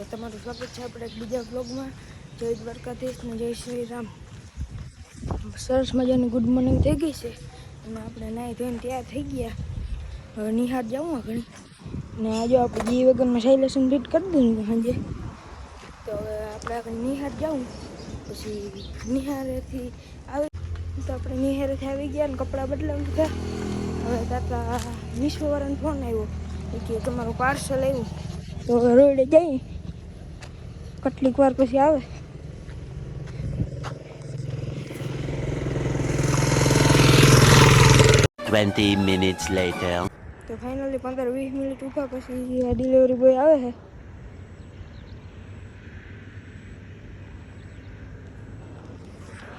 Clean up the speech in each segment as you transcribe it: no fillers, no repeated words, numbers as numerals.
તો તમારું સ્વાગત છે આપણે બીજા બ્લોગમાં। જય દ્વારકાધીશ ને જય શ્રી રામ। સરસ મજાની ગુડ મોર્નિંગ થઈ ગઈ છે અને આપણે નાહી ધોઈને તૈયાર થઈ ગયા। હવે નિહાળ જાઉં ઘણી ને આજે આપણે જી વગરમાં સાયલેશન ફિટ કરી દીધું સાંજે। તો હવે આપણે આગળ નિહાળ જાઉં પછી નિહાળેથી આવી તો આપણે નિહાળેથી આવી ગયા ને કપડાં બદલાવી દીધા। હવે તાતા વિશ્વવાળાનો ફોન આવ્યો કે તમારું પાર્સલ આવ્યું। તો હવે રોડે જઈ કેટલીક વાર પછી આવે। minutes later. તો ફાઇનલી 15-20 મિનિટ ઊભા પછી આ ડિલિવરી બોય આવે છે।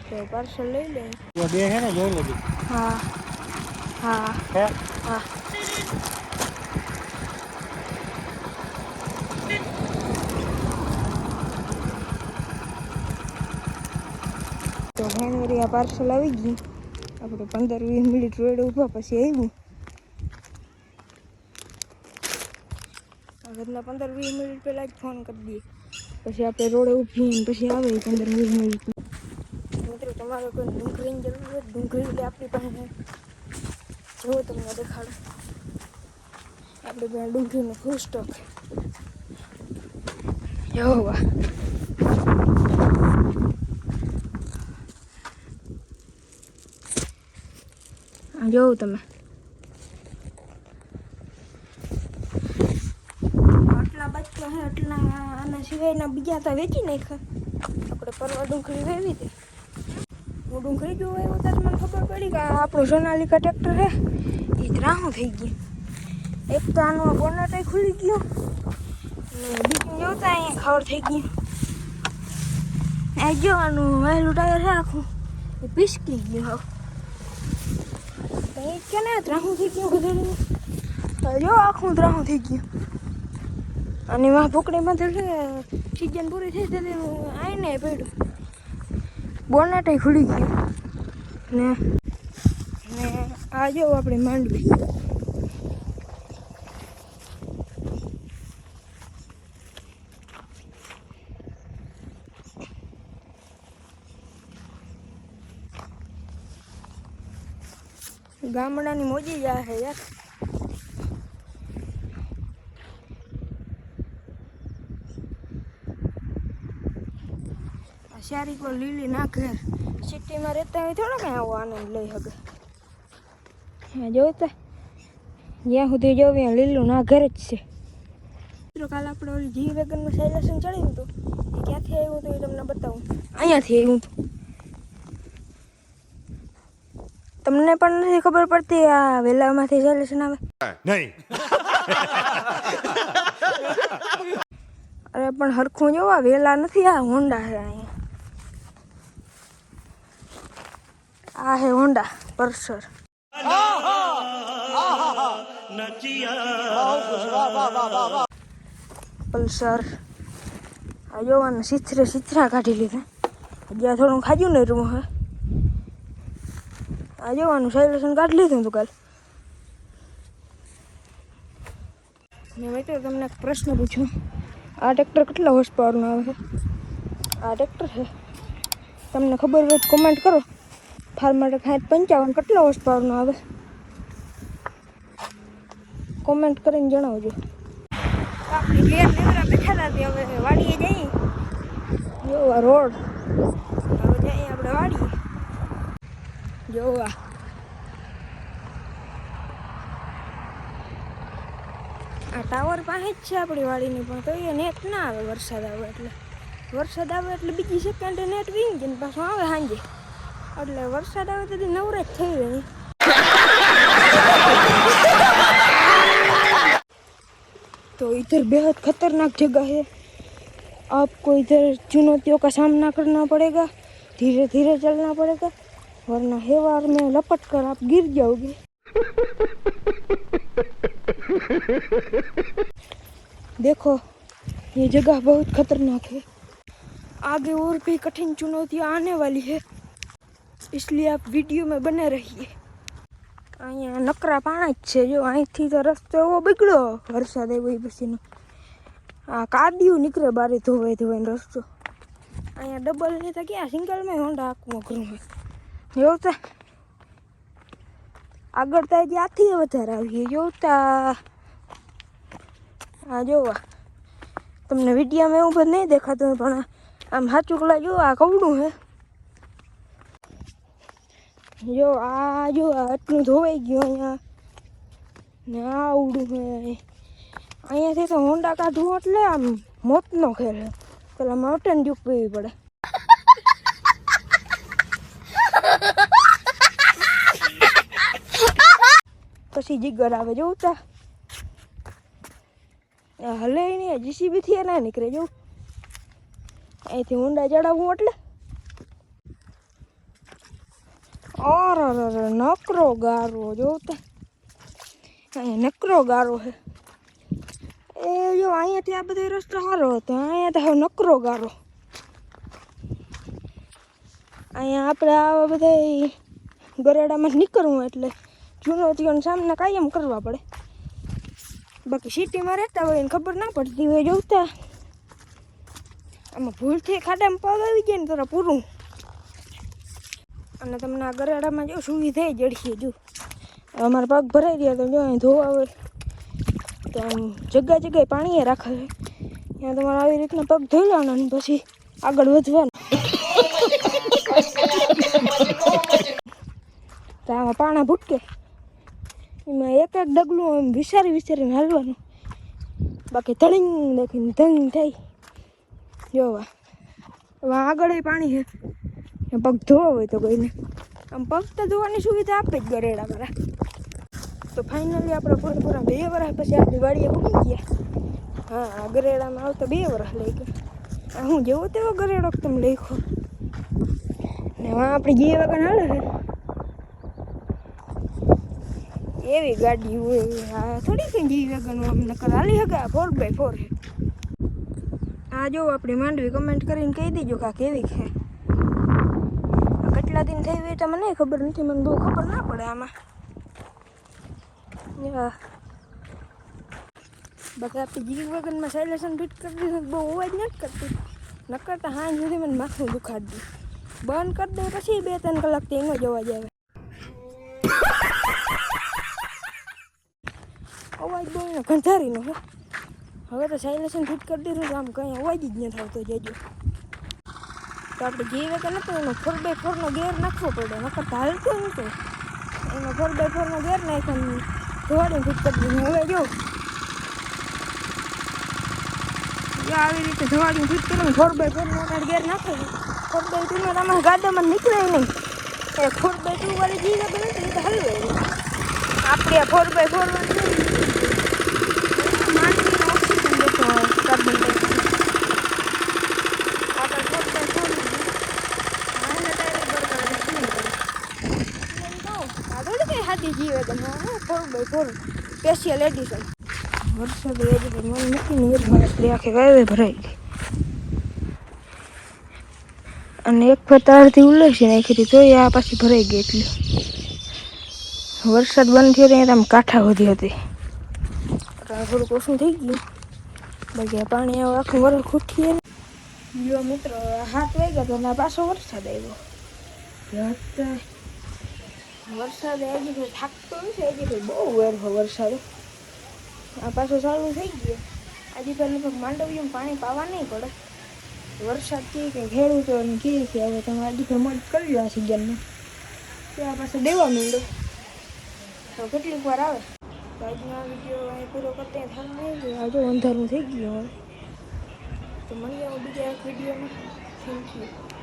તો પાર્સલ લઈ લે। वो दे है ना जोड़ लगी। हाँ हाँ है हाँ। તો ફાઇનલી આ પાર્સલ આવી ગયું। આપણે 15-20 મિનિટ રોડે ઊભા પછી આવ્યું। ઘરના 15-20 મિનિટ પહેલાં જ ફોન કરી દઈએ પછી આપણે રોડે ઊભી પછી આવે 15-20 મિનિટ। મિત્રો તમારે કોઈ ડુંગળીની જરૂર હોય ડુંગળી એટલે આપણી પાસે જો તમને દેખાડો આપણે પાસે ડુંગળીનો ફૂલ સ્ટોક જો વાહ। જોઉં તમે આટલા બચ્ચા હે આટલા આના સિવાયના બીજા તો વેચી નાખ્યા। આપણે પરવા ડુંગળી વેવી હતી હું ડુંગળી જોવા આવ્યો ત્યારે મને ખબર પડી કે આપણું સોનાલિકા ટ્રેક્ટર છે એ ત્રાહું થઈ ગયું। એક તો આનું બોનટ ખુલી ગયું ને બીજું જોતા અહીંયા ખબર થઈ ગયું। આ જો આનું વહેલું ટાયર છે આખું એ પીસકી ગયું હવે કંઈ કે ને ત્રાહું થઈ ગયું બધું જો આખું ત્રાહું થઈ ગયું। અને વાહ ભૂકડીમાં તો સિઝન પૂરી થઈ ત્યારે આવીને પડ્યું બોનટ ખુલી ગયું ને આ જો આપણે માંડવી ગામડાની મોજી જ આ છે યાર। સારી કોઈ લીલી ના ઘર સિટીમાં રહેતા હોય થોડા કંઈ આવો આનંદ લઈ શકે। હા જોતા જ્યાં સુધી જોવે ત્યાં લીલું ના ઘર જ છે। મિત્રો કાલે આપણે ઓલી જી વેગનમાં સાયલેશન ચડાવ્યું હતું એ ક્યાંથી આવ્યું હતું એ તમને બતાવું। અહીંયાથી આવ્યું હતું તમને પણ નથી ખબર પડતી આ વેલામાંથી સાયલેશન આવે नहीं। અરે પણ હરખું જોવા વેલા નથી આ હોન્ડા છે અહીંયા આ હે હોન્ડા પલ્સર। પલ્સર આ જોવાનું સિથરા કાઢી લીધા જ્યાં થોડું ખાજું ને રૂમ હે આ જોવાનું સાયલેશન કાઢી લીધું હતું કાલ। મેં મિત્રો તમને એક પ્રશ્ન પૂછ્યો આ ટ્રેક્ટર કેટલા હોર્સ પાવરનું આવે છે? આ ટ્રેક્ટર છે તમને ખબર હોય તો કોમેન્ટ કરો। ફાર્મર 55 કેટલા હોર્સ પાવરનું આવે કોમેન્ટ કરીને જણાવજો। આપણી ઘેર નેવરા બેઠા હતા હવે વાડીએ જઈએ જોવા રોડ હવે જઈએ આપણે વાડીએ જોવા। આ ટાવર પાસે જ છે આપણી વાડીની પણ તો એ નેટ ના આવે વરસાદ આવે એટલે બીજી સેકન્ડે નેટ વીંગ જાય ને પાછું આવે સાંજે એટલે વરસાદ આવે તો નવરાજ થઈ રહી। तो इधर बेहद खतरनाक जगह है आपको इधर चुनौतियों का सामना करना पड़ेगा धीरे धीरे चलना पड़ेगा वरना हेवार में लपट कर आप गिर जाओगे। देखो ये जगह बहुत खतरनाक है आगे और भी कठिन चुनौतियाँ आने वाली है इसलिए आप वीडियो में बने रहिए। અહીંયા નકરા પાણા જ છે જો અહીંથી તો રસ્તો એવો બગડ્યો વરસાદ આવ્યો એ પછીનો આ કાદિયું નીકળે બારે ધોવાઈ ધોવાઈને રસ્તો. અહીંયા ડબલ નહીં તો ક્યાં સિંગલમાં હોન્ડા આખું અઘરું હોય એવું તો. આગળ તો હજી આથી વધારે આવીએ જોતા. આ જોવા તમને વિડીયોમાં એવું બધું નહીં દેખાતું પણ આમ સાચું કલા જો આ કવડું હે. જો આ આટલું ધોવાઈ ગયું અહીંયા ને આવડું હે. અહીંયાથી તો હોન્ડા કાઢવું એટલે આમ મોતનો ખેલ છે. પેલા માઉન્ટેન ડ્યુક પીવી પડે. પછી જીગર આવે જોતા. હલે નહીં જીસીબી થી ના નીકળે જવું. અહીંથી હોન્ડા ચડાવવું એટલે ઓર નકરો ગારો જોતા. અહીંયા નકરો ગારો છે. એ જો અહીંયાથી આ બધો રસ્તો સારો હતો. અહીંયા તો હવે નકરો ગારો. અહીંયા આપણે આવા બધા ગરેડામાં નીકળવું એટલે ચુનૌતીઓનો સામના કાયમ કરવા પડે. બાકી સિટીમાં રહેતા હોય એને ખબર ના પડતી હોય જોતા. આમાં ભૂલથી ખાડામાં પગ આવી જાય ને તો પૂરું. અને તમને આ ગરેડામાં જો સુવિધા જડશે. જો અમારા પગ ભરાઈ રહ્યા તો જો અહીં ધોવા હોય તો આમ જગ્યાએ પાણીએ રાખે છે. ત્યાં તમારે આવી રીતના પગ ધોઈ લેવાના અને પછી આગળ વધવાનું. તો આમાં પાણા ભૂટકે એમાં એક ડગલું એમ વિચારીને હાલવાનું. બાકી ધડીંગ દેખીને ધંગ થઈ જોવા. હવે આગળ પાણી છે પગ ધોવા હોય તો કોઈને આમ પગ તો ધોવાની સુવિધા આપે જ ગરેડા વાળા. તો ફાઇનલી આપણે પૂરા 2 વર્ષ પછી આપણી વાડીએ પૂકી ગયા. હા ગરેડામાં આવતા 2 વર્ષ લઈ ગયા. હું જેવો તેવો ગરેડો તમે લખ્યો ને આપણી જે વગર હાલે છે એવી ગાડી હોય. આ થોડી કઈ જી વેગન અમને હાલી શકે. 4x4 છે. આ જો આપણી માંડવી કમેન્ટ કરીને કહી દેજો કે આ કેવી છે. કેટલા દિન થઈ હોય તો મને ખબર નથી. મને બહુ ખબર ના પડે આમાં. બાકી આપણી જીવ વેગનમાં સાયલેશન ફિટ કરી દીધું બહુ અવાજ નથી કરતી. નકર તો હાંજ સુધી મને માથું દુખાડી દે. બંધ કરી દે પછી 2-3 કલાકથી એનો જ અવાજ આવે. અવાજ બહુ એનો ગંધારીનો છે. હવે તો સાયલેશન ફિટ કરી દીધું તો આમ કંઈ અવાજ જ નથી આવતો જજો. તો આપણે જે વેગન હતો એનો 4x4નો ગેર નાખવો પડે. નકર તો હાલતો નહોતો. એનો 4x4નો ગેર નાખ્યો ધોવાડીને ફિટ કરી દીધું. હવે જો આવી રીતે ધોવાડીને ફિટ કરીને 4x4નો ગેર નાખો. 4x2 તમારા ગાડામાં નીકળે નહીં. એ 4x2 વાળી જે વેગન હતી એ તો હલવે. આપણે આ 4x4 વાળી માંડવીનો ઓક્સિજન દેતો કાર્બન ડાયોક્સાઇડ જીવે તમે 4x4 સ્પેશિયલ એડિશન. વરસાદ મને નથી નીર આખી વાવે ભરાઈ ગઈ. અને એક ફતારથી ઉલ્લેસી નાખી હતી તો આ પાછી ભરાઈ ગઈ. એટલી વરસાદ બંધ થયો ત્યાં આમ કાંઠા વધી હતી. થોડુંક ઓછું થઈ ગયું. બાકી પાણી આખું વરસ ખૂટીએ. જો મિત્રો 7 વાગ્યા તો પાછો વરસાદ આવ્યો. વરસાદ હજી કોઈ થાકતો નથી. હજી કોઈ બહુ વેરહો વરસાદ. આ પાછો ચાલુ થઈ ગયો. આજે તો લગભગ માંડવીઓમાં પાણી પાવા નહીં પડે. વરસાદ કહે કે ખેડૂતો કહે કે હવે તમે આજે તો મદદ કરી લો આ સિઝનમાં. ત્યાં પાસે દેવા માંડો તો કેટલીક વાર આવે. તો આજનો આ વિડીયો અહીં પૂરો કરતા થાય. આજે અંધારું થઈ ગયું હવે. તો મળીએ બીજા એક વિડીયોમાં. Thank you.